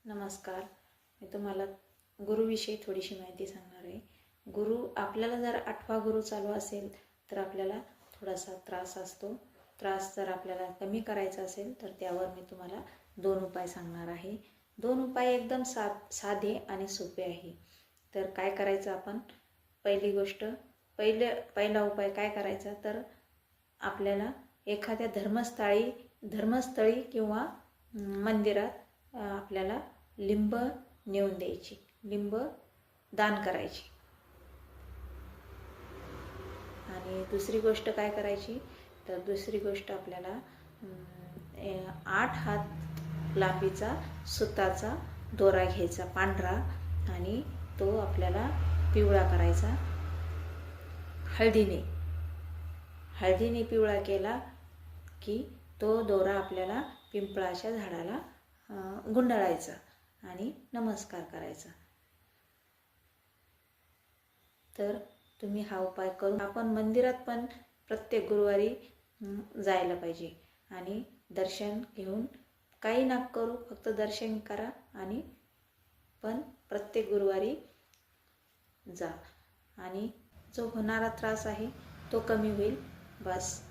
नमस्कार. मी तुम्हाला गुरुविषयी थोडीशी माहिती सांगणार आहे. आपल्याला जर 8वा गुरु चालू असेल तर आपल्याला थोडासा त्रास असतो. त्रास जर आपल्याला कमी करायचा असेल तर त्यावर मी तुम्हाला 2 उपाय सांगणार आहे. 2 उपाय एकदम साधे आणि सोपे आहे. तर काय करायचं आपण? पहिला उपाय काय करायचा तर आपल्याला एखाद्या धर्मस्थळी किंवा मंदिरात आपल्याला लिंब नेऊन द्यायची, लिंब दान करायची. आणि दुसरी गोष्ट काय करायची तर दुसरी गोष्ट आपल्याला 8 हात लांबीचा सुताचा दोरा घ्यायचा पांढरा आणि तो आपल्याला पिवळा करायचा. हळदीने पिवळा केला की तो दोरा आपल्याला पिंपळाच्या झाडाला गुंडाळायचा आणि नमस्कार करायचा. तर तुम्ही हा उपाय करून आपण मंदिरात पण प्रत्येक गुरुवारी जायला पाहिजे आणि दर्शन घेऊन काही नका करू, फक्त दर्शन करा आणि पण प्रत्येक गुरुवारी जा आणि जो होणारा त्रास आहे तो कमी होईल. बस.